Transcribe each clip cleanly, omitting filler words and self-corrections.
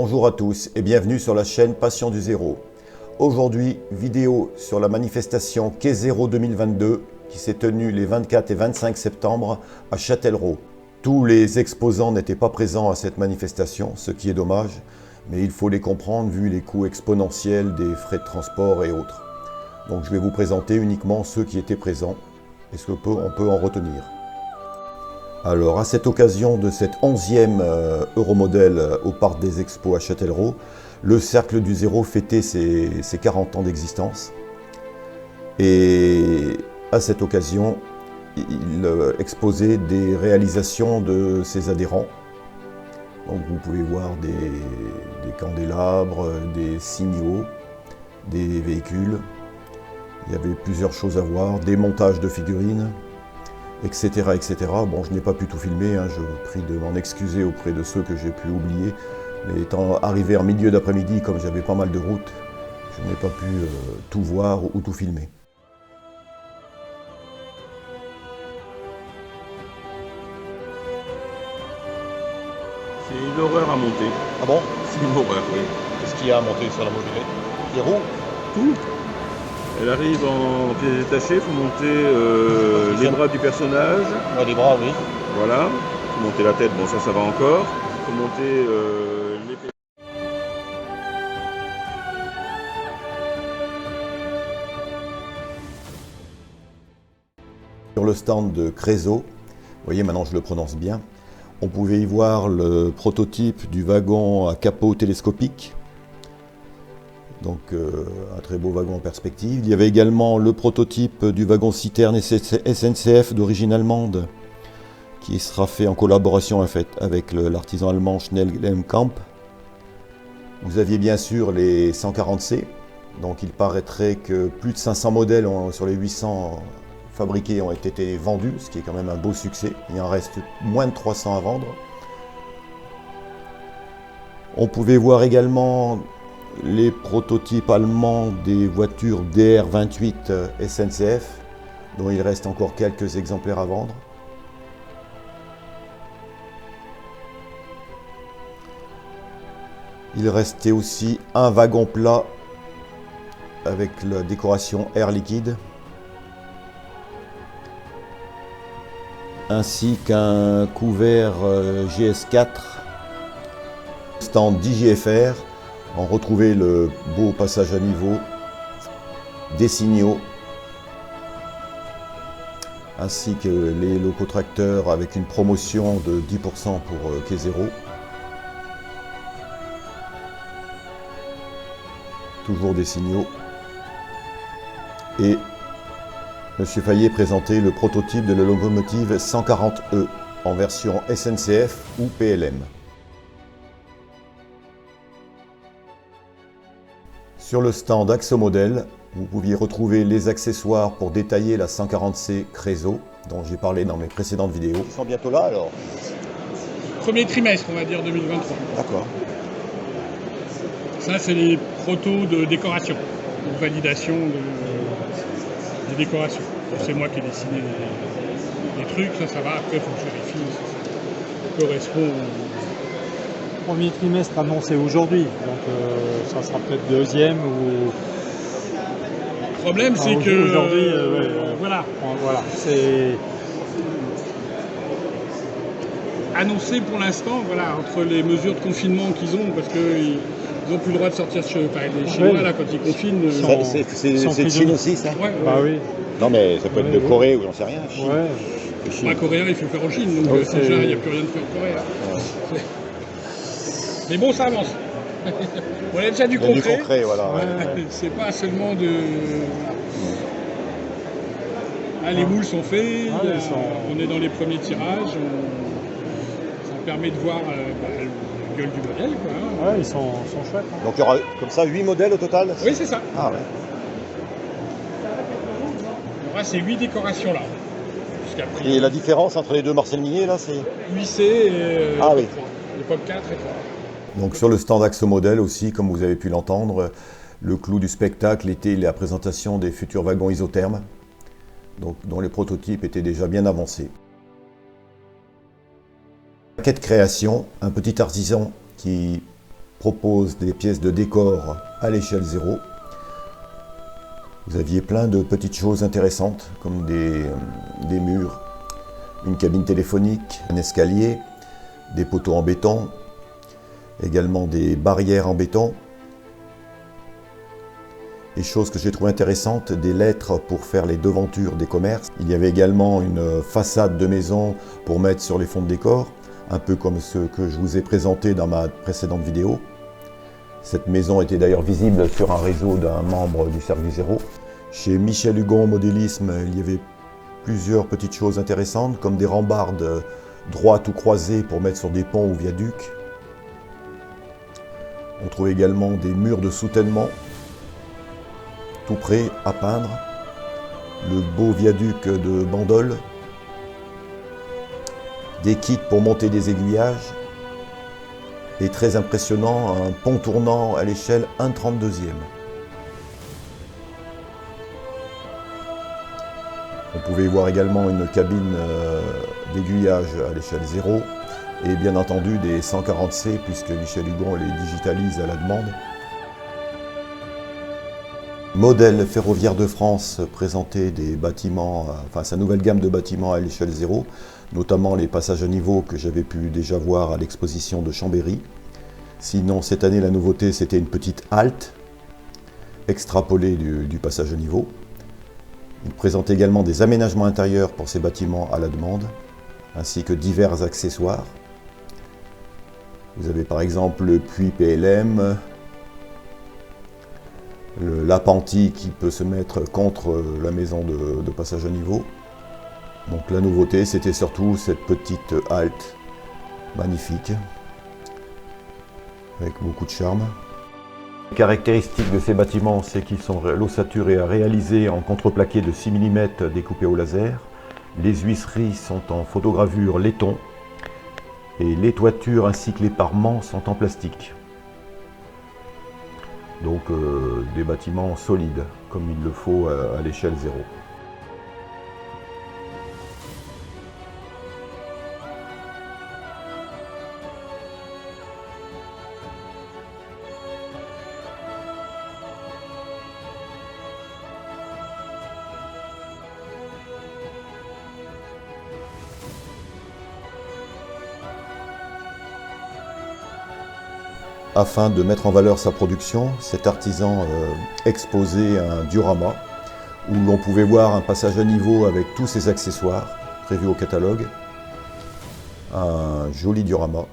Bonjour à tous et bienvenue sur la chaîne Passion du Zéro. Aujourd'hui, vidéo sur la manifestation Quai Zéro 2022 qui s'est tenue les 24 et 25 septembre à Châtellerault. Tous les exposants n'étaient pas présents à cette manifestation, ce qui est dommage, mais il faut les comprendre vu les coûts exponentiels des frais de transport et autres. Donc je vais vous présenter uniquement ceux qui étaient présents et ce qu'on peut en retenir. Alors, à cette occasion de cette 11e Euromodel au Parc des Expos à Châtellerault, le Cercle du Zéro fêtait ses 40 ans d'existence. Et à cette occasion, il exposait des réalisations de ses adhérents. Donc, vous pouvez voir des candélabres, des signaux, des véhicules. Il y avait plusieurs choses à voir, des montages de figurines, etc., etc. Bon, je n'ai pas pu tout filmer, je prie de m'en excuser auprès de ceux que j'ai pu oublier. Mais étant arrivé en milieu d'après-midi, comme j'avais pas mal de route, je n'ai pas pu tout voir ou tout filmer. C'est une horreur à monter. Ah bon? C'est une horreur, oui. Qu'est-ce qu'il y a à monter sur la mobilette? Les roues? Tout. Elle arrive en pièces détachées, il faut monter les bras du personnage. Ouais, les bras, oui. Voilà. Il faut monter la tête, bon ça va encore. Il faut monter l'épée. Sur le stand de Creusot, vous voyez maintenant je le prononce bien, on pouvait y voir le prototype du wagon à capot télescopique. Donc un très beau wagon en perspective. Il y avait également le prototype du wagon citerne SNCF d'origine allemande qui sera fait en collaboration avec l'artisan allemand Schnell Camp. Vous aviez bien sûr les 140C, donc il paraîtrait que plus de 500 modèles sur les 800 fabriqués ont été vendus, ce qui est quand même un beau succès. Il en reste moins de 300 à vendre. On pouvait voir également les prototypes allemands des voitures DR28 SNCF, dont il reste encore quelques exemplaires à vendre. Il restait aussi un wagon plat avec la décoration Air Liquide, ainsi qu'un couvert GS4, stand d'IGFR. On retrouvait le beau passage à niveau, des signaux, ainsi que les locotracteurs avec une promotion de 10% pour Quai Zéro. Toujours des signaux. Et M. Fayet présentait le prototype de la locomotive 140E en version SNCF ou PLM. Sur le stand Axomodel, vous pouviez retrouver les accessoires pour détailler la 140C Creusot, dont j'ai parlé dans mes précédentes vidéos. Ils sont bientôt là alors? Premier trimestre, on va dire 2023. D'accord. Ça, c'est les protos de décoration, de validation des décorations. C'est moi qui ai dessiné les trucs, ça va. Après, il faut que je vérifie si ça correspond Premier trimestre annoncé aujourd'hui, donc ça sera peut-être deuxième ou... Le problème, c'est que... Aujourd'hui, voilà. Voilà, c'est... Annoncé pour l'instant, voilà, entre les mesures de confinement qu'ils ont, parce qu'ils n'ont plus le droit de sortir chez les Chinois, là, quand ils confinent... C'est de Chine aussi, ça? Ouais, Bah oui. Non, mais ça peut être de Corée ou j'en sais rien. Chine. Ouais. Pas coréen, il faut faire en Chine, donc déjà, il n'y a plus rien de fait en Corée. Ouais. Mais bon, ça avance. On a déjà du concret. Du concret, voilà. Ouais. C'est pas seulement de... Ah, les moules sont faits, on est dans les premiers tirages, ça permet de voir la gueule du modèle, quoi. Ouais, ils sont chouettes. Hein. Donc il y aura comme ça 8 modèles au total? Oui, c'est ça. Ah ouais. Il y aura ces 8 décorations là. Et la différence entre les deux Marcel Minier, là, c'est... 8C et Ah oui. l'époque 4 et 3. Donc sur le stand Axomodel aussi, comme vous avez pu l'entendre, le clou du spectacle était la présentation des futurs wagons isothermes, donc, dont les prototypes étaient déjà bien avancés. Quête création, un petit artisan qui propose des pièces de décor à l'échelle 0. Vous aviez plein de petites choses intéressantes, comme des murs, une cabine téléphonique, un escalier, des poteaux en béton, également des barrières en béton. Et chose que j'ai trouvé intéressante, des lettres pour faire les devantures des commerces. Il y avait également une façade de maison pour mettre sur les fonds de décor, un peu comme ce que je vous ai présenté dans ma précédente vidéo. Cette maison était d'ailleurs visible sur un réseau d'un membre du Service Zéro. Chez Michel Hugon Modélisme, il y avait plusieurs petites choses intéressantes, comme des rambardes droites ou croisées pour mettre sur des ponts ou viaducs. On trouve également des murs de soutènement, tout prêt à peindre, le beau viaduc de Bandol, des kits pour monter des aiguillages, et très impressionnant, un pont tournant à l'échelle 1/32e. On pouvait voir également une cabine d'aiguillage à l'échelle 0 et bien entendu des 140C puisque Michel Hugon les digitalise à la demande. Modèle ferroviaire de France présentait des bâtiments, sa nouvelle gamme de bâtiments à l'échelle 0, notamment les passages à niveau que j'avais pu déjà voir à l'exposition de Chambéry. Sinon, cette année, la nouveauté, c'était une petite halte extrapolée du passage à niveau. Il présente également des aménagements intérieurs pour ces bâtiments à la demande, ainsi que divers accessoires. Vous avez par exemple le puits PLM, l'appentis qui peut se mettre contre la maison de passage à niveau. Donc la nouveauté, c'était surtout cette petite halte magnifique, avec beaucoup de charme. La caractéristique de ces bâtiments, c'est qu'ils sont l'ossature est réalisée en contreplaqué de 6 mm découpé au laser. Les huisseries sont en photogravure laiton et les toitures ainsi que les parements sont en plastique. Donc des bâtiments solides, comme il le faut à l'échelle 0. Afin de mettre en valeur sa production, cet artisan exposait un diorama où l'on pouvait voir un passage à niveau avec tous ses accessoires prévus au catalogue. Un joli diorama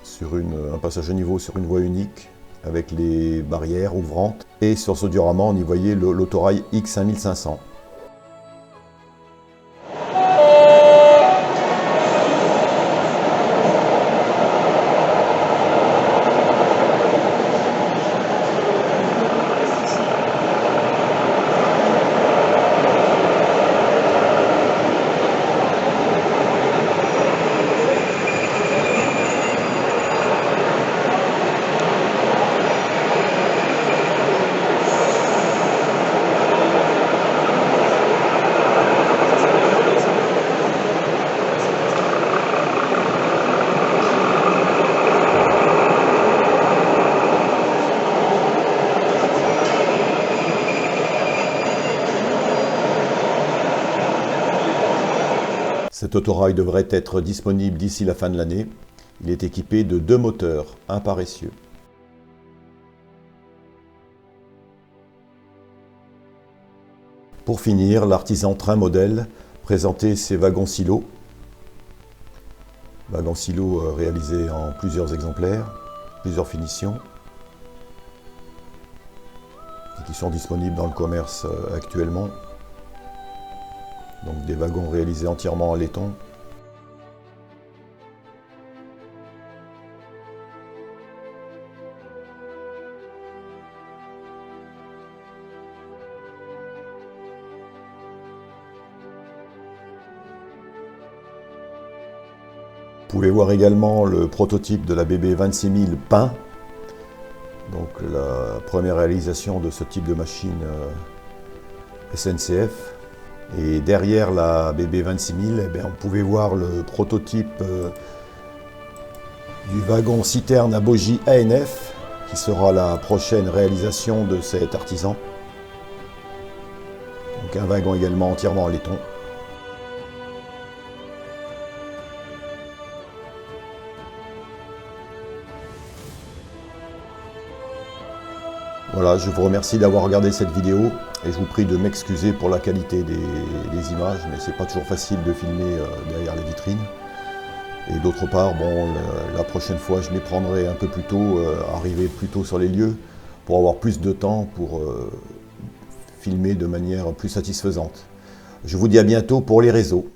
sur un passage à niveau sur une voie unique avec les barrières ouvrantes. Et sur ce diorama, on y voyait l'autorail X1500. Cet autorail devrait être disponible d'ici la fin de l'année. Il est équipé de 2 moteurs, un par essieu. Pour finir, l'artisan Train Modèle présentait ses wagons silos. Wagons silos réalisés en plusieurs exemplaires, plusieurs finitions, et qui sont disponibles dans le commerce actuellement. Donc des wagons réalisés entièrement en laiton. Vous pouvez voir également le prototype de la BB 26000 peint. Donc la première réalisation de ce type de machine SNCF. Et derrière la BB 26000, on pouvait voir le prototype du wagon citerne à bogie ANF, qui sera la prochaine réalisation de cet artisan. Donc un wagon également entièrement en laiton. Voilà, je vous remercie d'avoir regardé cette vidéo et je vous prie de m'excuser pour la qualité des images, mais c'est pas toujours facile de filmer derrière les vitrines. Et d'autre part, bon, la prochaine fois, je m'y prendrai un peu plus tôt, arriver plus tôt sur les lieux pour avoir plus de temps pour filmer de manière plus satisfaisante. Je vous dis à bientôt pour les réseaux.